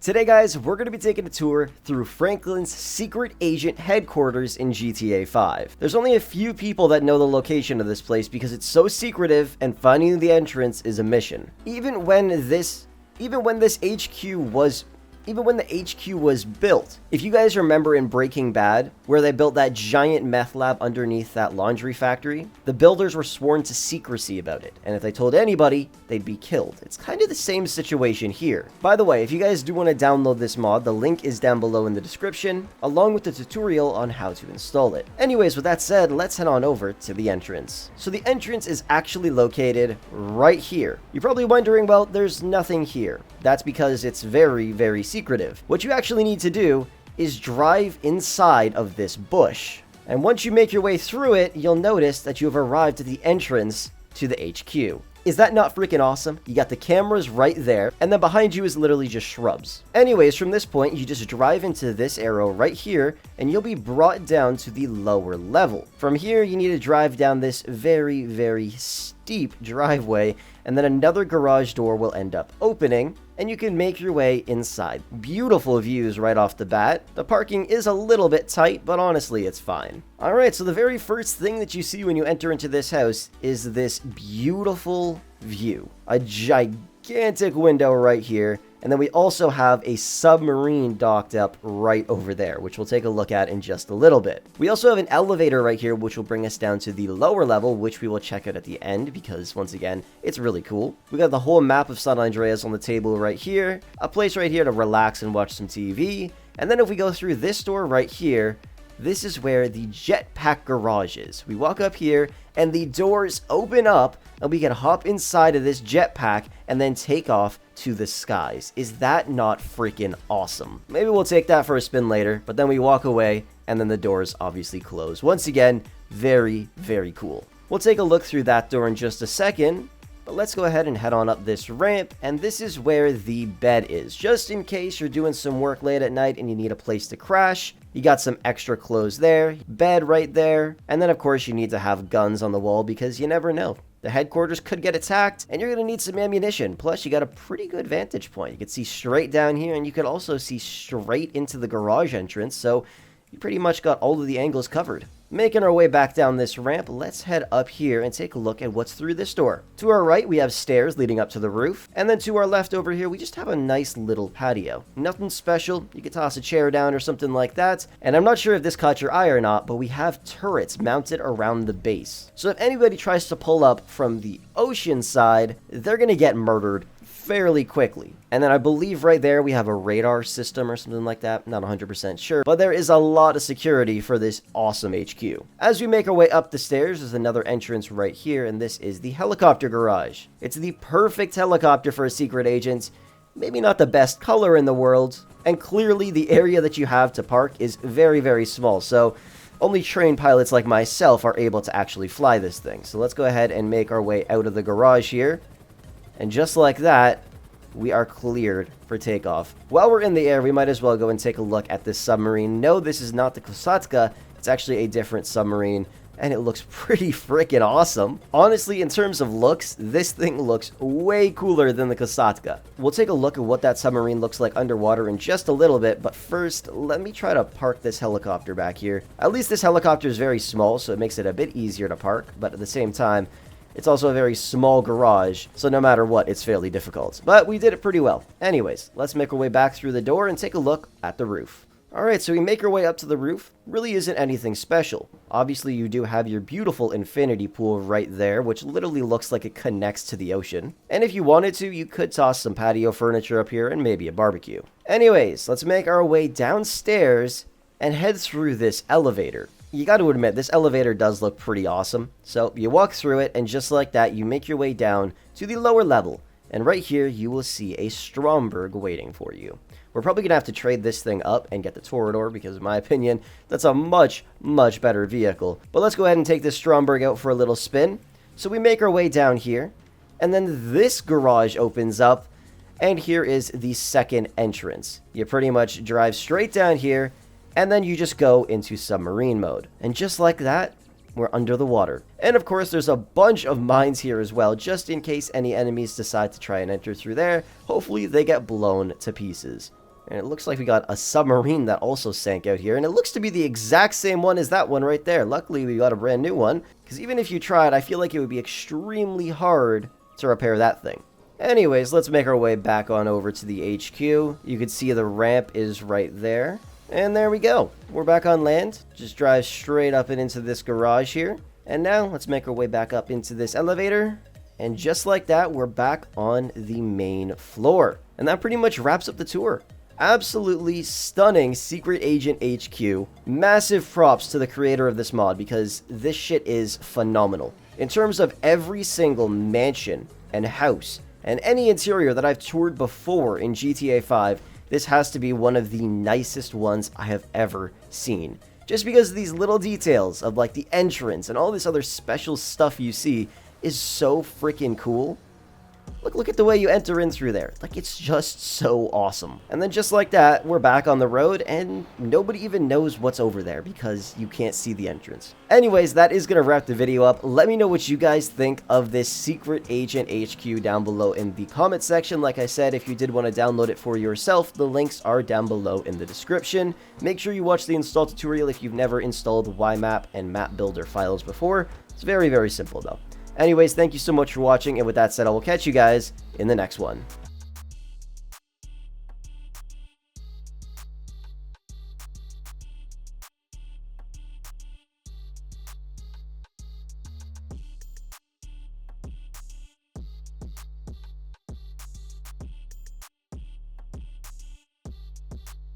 Today guys, we're going to be taking a tour through Franklin's secret agent headquarters in GTA 5. There's only a few people that know the location of this place because it's so secretive and finding the entrance is a mission. Even when the HQ was built. If you guys remember in Breaking Bad, where they built that giant meth lab underneath that laundry factory, the builders were sworn to secrecy about it, and if they told anybody, they'd be killed. It's kind of the same situation here. By the way, if you guys do want to download this mod, the link is down below in the description, along with the tutorial on how to install it. Anyways, with that said, let's head on over to the entrance. So the entrance is actually located right here. You're probably wondering, well, there's nothing here. That's because it's very, very secretive. What you actually need to do is drive inside of this bush. And once you make your way through it, you'll notice that you have arrived at the entrance to the HQ. Is that not freaking awesome? You got the cameras right there, and then behind you is literally just shrubs. Anyways, from this point, you just drive into this arrow right here, and you'll be brought down to the lower level. From here, you need to drive down this very, very steep driveway, and then another garage door will end up opening, and you can make your way inside. Beautiful views right off the bat. The parking is a little bit tight, but honestly, it's fine. Alright, so the very first thing that you see when you enter into this house is this beautiful view. A gigantic window right here, and then we also have a submarine docked up right over there, which we'll take a look at in just a little bit. We also have an elevator right here, which will bring us down to the lower level, which we will check out at the end, because once again, it's really cool. We got the whole map of San Andreas on the table right here, a place right here to relax and watch some TV, and then if we go through this door right here, this is where the jetpack garage is. We walk up here, and the doors open up, and we can hop inside of this jetpack and then take off to the skies. Is that not freaking awesome? Maybe we'll take that for a spin later, but then we walk away, and then the doors obviously close. Once again, very, very cool. We'll take a look through that door in just a second, but let's go ahead and head on up this ramp, and this is where the bed is. Just in case you're doing some work late at night and you need a place to crash, you got some extra clothes there, bed right there, and then of course you need to have guns on the wall because you never know. The headquarters could get attacked, and you're going to need some ammunition. Plus, you got a pretty good vantage point. You can see straight down here, and you could also see straight into the garage entrance, so you pretty much got all of the angles covered. Making our way back down this ramp, let's head up here and take a look at what's through this door. To our right, we have stairs leading up to the roof, and then to our left over here, we just have a nice little patio. Nothing special, you could toss a chair down or something like that, and I'm not sure if this caught your eye or not, but we have turrets mounted around the base. So if anybody tries to pull up from the ocean side, they're gonna get murdered fairly quickly. And then I believe right there we have a radar system or something like that. Not 100% sure, but there is a lot of security for this awesome HQ. As we make our way up the stairs, there's another entrance right here, and this is the helicopter garage. It's the perfect helicopter for a secret agent. Maybe not the best color in the world, and clearly the area that you have to park is very, very small, so only trained pilots like myself are able to actually fly this thing. So let's go ahead and make our way out of the garage here. And just like that, we are cleared for takeoff. While we're in the air, we might as well go and take a look at this submarine. No, this is not the Kosatka. It's actually a different submarine, and it looks pretty freaking awesome. Honestly, in terms of looks, this thing looks way cooler than the Kosatka. We'll take a look at what that submarine looks like underwater in just a little bit, but first, let me try to park this helicopter back here. At least this helicopter is very small, so it makes it a bit easier to park, but at the same time, it's also a very small garage, so no matter what, it's fairly difficult. But we did it pretty well. Anyways, let's make our way back through the door and take a look at the roof. Alright, so we make our way up to the roof. Really isn't anything special. Obviously, you do have your beautiful infinity pool right there, which literally looks like it connects to the ocean. And if you wanted to, you could toss some patio furniture up here and maybe a barbecue. Anyways, let's make our way downstairs and head through this elevator. You got to admit, this elevator does look pretty awesome. So you walk through it, and just like that, you make your way down to the lower level. And right here, you will see a Stromberg waiting for you. We're probably going to have to trade this thing up and get the Toreador, because in my opinion, that's a much, much better vehicle. But let's go ahead and take this Stromberg out for a little spin. So we make our way down here, and then this garage opens up, and here is the second entrance. You pretty much drive straight down here, and then you just go into submarine mode. And just like that, we're under the water. And of course, there's a bunch of mines here as well, just in case any enemies decide to try and enter through there. Hopefully, they get blown to pieces. And it looks like we got a submarine that also sank out here. And it looks to be the exact same one as that one right there. Luckily, we got a brand new one. Because even if you tried, I feel like it would be extremely hard to repair that thing. Anyways, let's make our way back on over to the HQ. You can see the ramp is right there. And there we go. We're back on land. Just drive straight up and into this garage here. And now, let's make our way back up into this elevator. And just like that, we're back on the main floor. And that pretty much wraps up the tour. Absolutely stunning Secret Agent HQ. Massive props to the creator of this mod because this shit is phenomenal. In terms of every single mansion and house and any interior that I've toured before in GTA 5, this has to be one of the nicest ones I have ever seen. Just because of these little details of like the entrance and all this other special stuff you see is so freaking cool. Look at the way you enter in through there. Like, it's just so awesome. And then just like that, we're back on the road, and nobody even knows what's over there because you can't see the entrance. Anyways, that is going to wrap the video up. Let me know what you guys think of this Secret Agent HQ down below in the comment section. Like I said, if you did want to download it for yourself, the links are down below in the description. Make sure you watch the install tutorial if you've never installed YMap and map builder files before. It's very, very simple though. Anyways, thank you so much for watching, and with that said, I will catch you guys in the next one.